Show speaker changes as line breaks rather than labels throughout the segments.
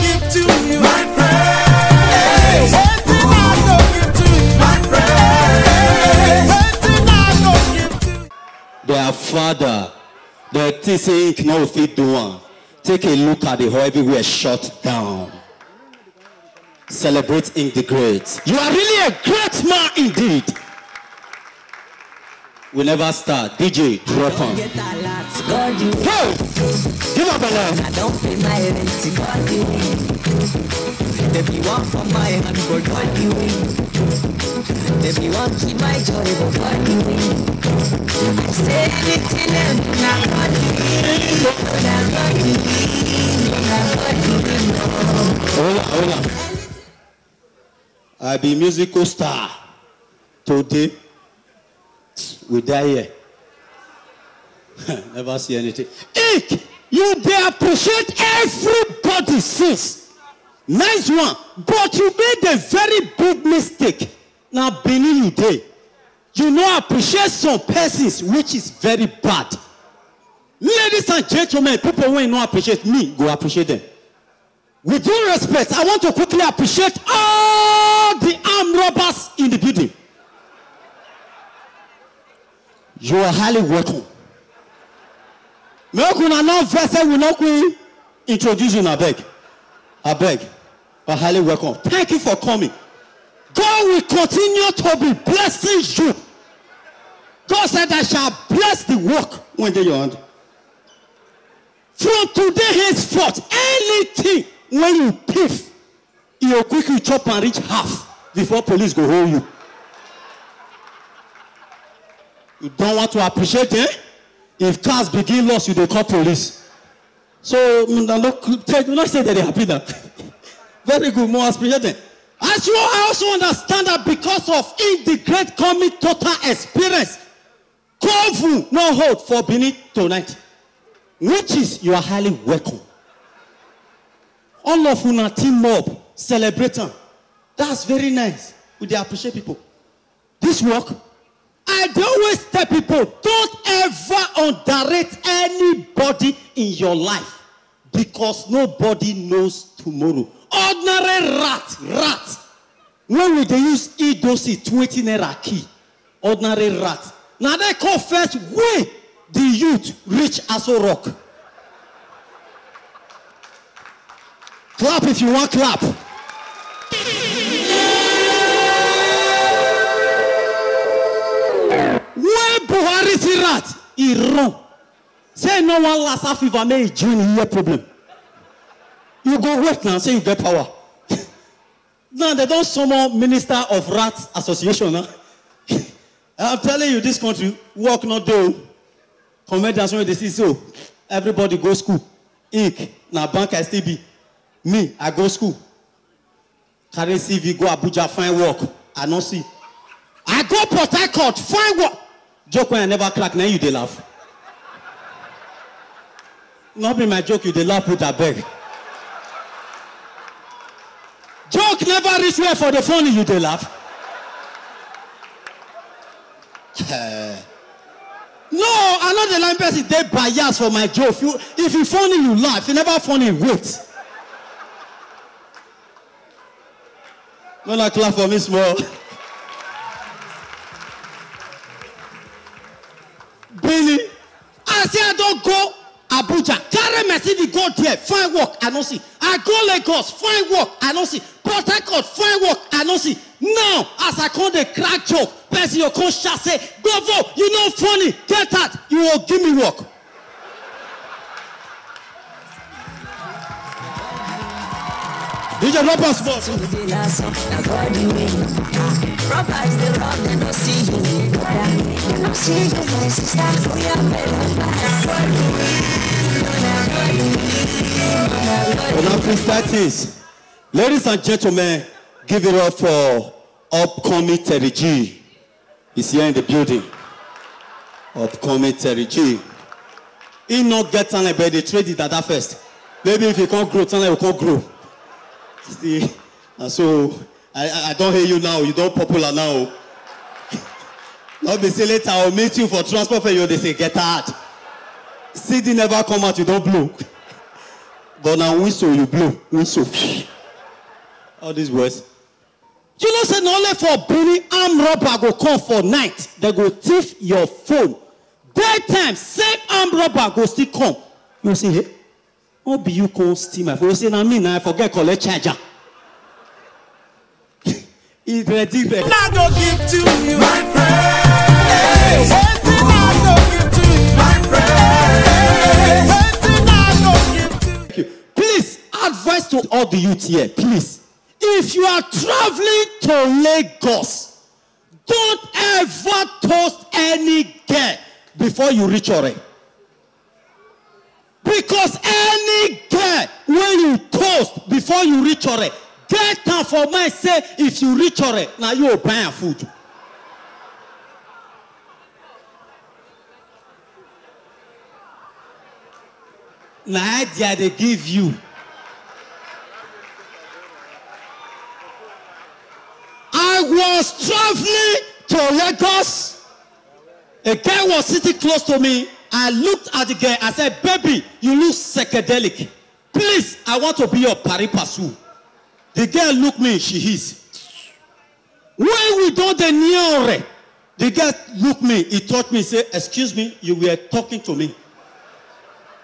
give to you? My praise. Waiting I go give to you. My praise. Waiting I go give to you.
Their father, the thing saying no fit do one. Take a look at the whole everywhere shut down. Celebrating the great. You are really a great man indeed. We never start. DJ, drop on.
Get a lot, God you.
Hey! Give up a laugh.
I don't pay my rent, God you. They be one for my hand, but God you. They be one keep my joy, but God you. I say anything and not God you. Not God you. Not God you.
Hold on. I be musical star. Today, we die here. Never see anything. Ink, you they appreciate everybody since. Nice one. But you made a very big mistake. Now, Benny, you day. You know appreciate some persons, which is very bad. Ladies and gentlemen, people who don't appreciate me, go appreciate them. With due respect, I want to quickly appreciate all the armed robbers in the building. You are highly welcome. Make una no vessel will not introduce you, I beg. I beg. You are highly welcome. Thank you for coming. God will continue to be blessing you. God said, I shall bless the work when they your hand. From today henceforth, anything when you thief, you'll quickly chop and reach half before police go hold you. You don't want to appreciate it? If cars begin loss, you don't call police. So, do not say that they're happy now. Very good, more appreciated. As you I also understand that because of the great coming total experience, Kovu no hold for Benin tonight. Which is, you are highly welcome. All of una team up, celebrating. That's very nice. We dey appreciate people. This work, I dey always tell people, don't ever underrate anybody in your life because nobody knows tomorrow. Ordinary rat. When we dey use Idosi 20 naira key, ordinary rat. Now they call first way the youth reach Aso Rock. Clap if you want clap. When Buhari see rat, he run. Say no one Lassa fever may join here problem. You go work now, say you get power. Now they don't summon Minister of Rats Association. Huh? I'm telling you, this country work not do. Comedians when they see so. Everybody go school. Ink, now bank STB. Me, I go school. Carry CV, go Abuja, find work. I don't see. I go Port Harcourt, find work. Joke when I never crack, now you they laugh. Not be my joke, you they laugh with a beg. Joke never reach where for the funny, you they laugh. No, I'm not the line person. They bias for my joke. If you funny, you laugh. If you never funny, wait. No, not clap for me small. Billy, I say I don't go Abuja. Carry my CV, go there, find work, I don't see. I go Lagos, find work, I don't see. Port Harcourt, find work, I don't see. Now, as I call the crack joke, person your coach shall say, go vote, you know funny, get that, you will give me work. DJ drop us boss. Ladies and gentlemen, give it up for upcoming Terry G. He's here in the building. Upcoming Terry G. He not get talent, but they trade it at that first. Maybe if you can't grow, talent will can't grow. See, and so I don't hear you now. You don't popular now. Not be say later I'll meet you for transport for you. They say get out. CD never come out. You don't blow. But now whistle you blow. Whistle. All these words. You know, say not only for Benny, arm robber go come for night. They go thief your phone. Daytime, same arm robber go still come. You say, hey, how be you come steal my phone? You say, now me now I forget collect charger. It's ready.
I go give to you, my praise. Everything I go give to you, my praise. Everything I go give to you.
Please, advice to all the youth here, please. If you are traveling to Lagos, don't ever toast any girl before you reach Ore. Because any girl, when you toast before you reach Ore, get time for mind say if you reach Ore, now you will buy food. Now idea they give you. I was traveling to Lagos. A guy was sitting close to me. I looked at the girl. I said, baby, you look psychedelic. Please, I want to be your pari passu. The girl looked me, she is. When we don't the near, the girl looked me, he touched me, say, excuse me, you were talking to me.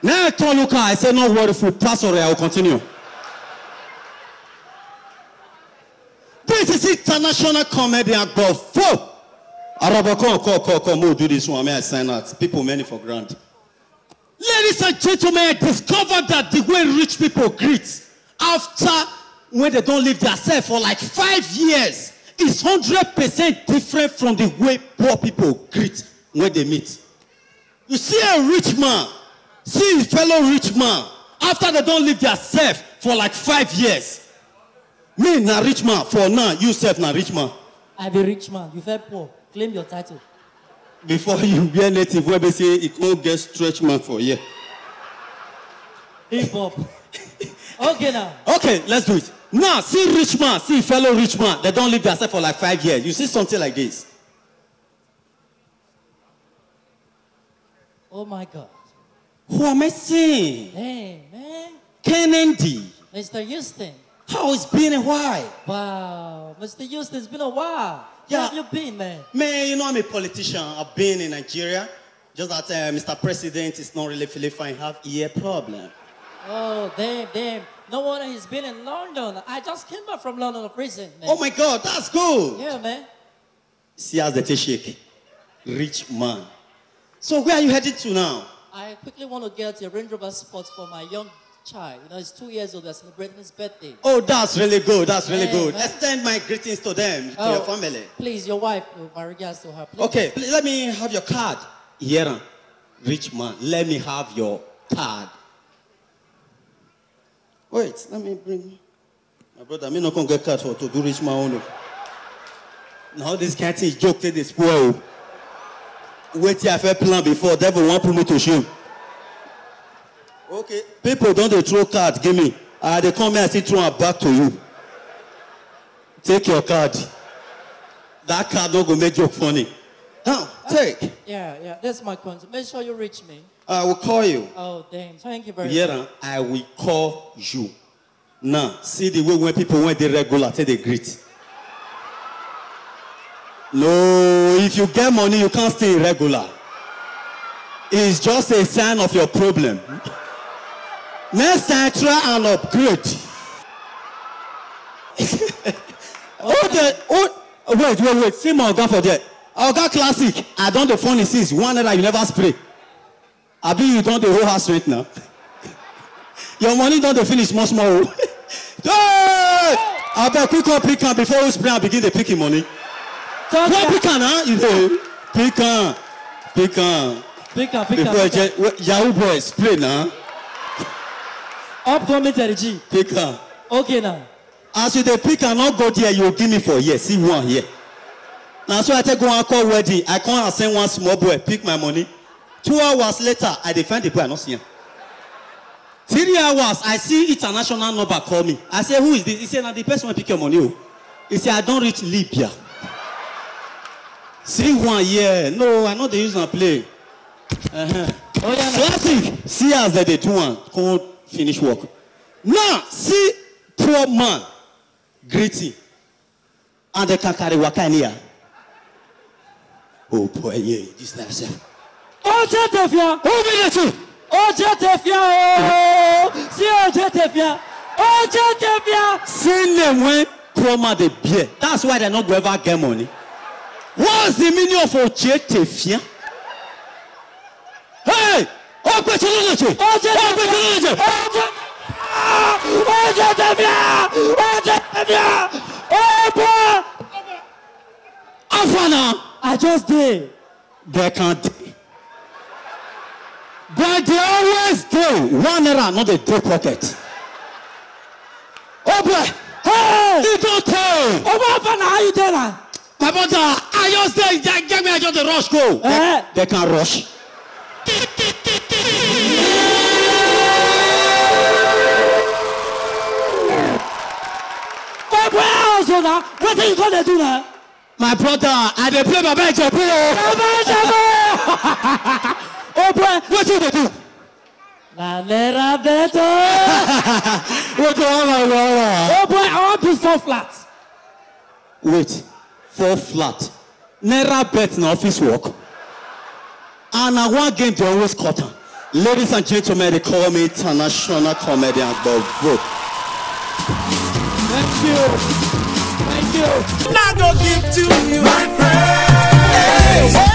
Now I told Luca, I said, no worry, if you pass Ore, I will continue. This is international comedian Gofo. Come, we'll do this one. May I sign out? People many for granted. Ladies and gentlemen, I discovered that the way rich people greet after when they don't live themselves for like 5 years is 100% different from the way poor people greet when they meet. You see a rich man, see a fellow rich man, after they don't live themselves for like 5 years. Me, na rich man, for now, you self na rich man.
I be rich man, you feel poor. Claim your title.
Before you be a native, where they say it won't get stretch mark for you.
Hip hop. Okay now.
Okay, let's do it. Now, see rich man, see fellow rich man. They don't live themselves for like 5 years. You see something like this.
Oh my God.
Who am I seeing?
Hey, man.
Kennedy.
Mr. Houston.
How it's been a while?
Wow. Mr. Houston, it's been a while.
Yeah.
Where have you been, man?
Man, you know I'm a politician. I've been in Nigeria. Just that Mr. President is not really feeling fine. Have ear problem.
Oh, damn. No wonder he's been in London. I just came back from London of prison, man.
Oh my God, that's good.
Yeah, man.
See how the shake. Rich man. So where are you heading to now?
I quickly want to get a Range Rover Sport for my young child. You know, he's 2 years old. They're celebrating his birthday.
Oh, that's really good. That's really
Yeah,
good.
man.
Extend my greetings to them, to your family.
Please, your wife, my regards to her. Please.
Okay, let me have your card. Here, rich man, let me have your card. Wait, let me bring my brother. I'm not gonna get card for to do rich man only. Now this cat is joke to this poor. Wait till I have plan before devil want put me to shame. Okay, people don't they throw card, give me. They come here and see throw and back to you. Take your card. That card don't go make joke funny. Now, take.
Yeah, that's my concern. Make sure you reach me.
I will call you.
Oh, damn. Thank you very much.
Yeah, I will call you. Now, see the way when people when they regular, say they greet. No, if you get money, you can't stay irregular. It's just a sign of your problem. Next time, try and upgrade. Wait. See my Oga for that. Oga Classic. I don't the phone is 1 naira you never spray. I be you don't the whole house right now. Your money don't the finish small. Hey! I bet quick up pick on before we spray and begin the picking money. What pick on, huh? You know, pick on. Before Yahoo boy spray now.
Upcoming G.
Pick on.
Okay now.
As you the pick and not go there, you give me for here. See one here. Now so I take go and call wedding. I can't send one small boy pick my money. 2 hours later, I defend the boy. I not see him. 3 hours, I see international number call me. I say, who is this? He said, now the person will pick your money. He said, I don't reach Libya. See one year. No, I know they use and play.
Oh yeah.
Classic. See as they do one. Can't finish work. Now, see poor man greeting. And they can carry waka in here. Oh boy, yeah, this life self.
Oh, Jetefia!
Who be the two?
Oh, Jetefia! Oh, see, oh, Jetefia! Oh, Jetefia!
See them when poor man they beer. That's why they not go ever get money. What's the meaning of Ojetefia? Hey! Oh, but you know
Oh, Jetefia! Oh, Jetefia! Oh, Jetefia! Oh, boy!
Afana!
I just did.
They can't. But they always do. 1 naira, not a day pocket. Oh boy!
Hey!
You don't tell!
Oh, what happened? How you doing?
My brother, I just say, get me, I just rush go. They can rush.
Oh, boy, also now, what are you going to do now?
My brother, I dey play my bench up here.
Oh, boy,
What do they do?
La Nera Beto.
What do I want?
Oh, boy, I want to 4 flat.
Wait, 4 flat. Naira bet na office work. And I one game they always cut am. Ladies and gentlemen, they call me international comedian Bob Vote.
Thank you. Thank you.
Not gonna give to you, my friend.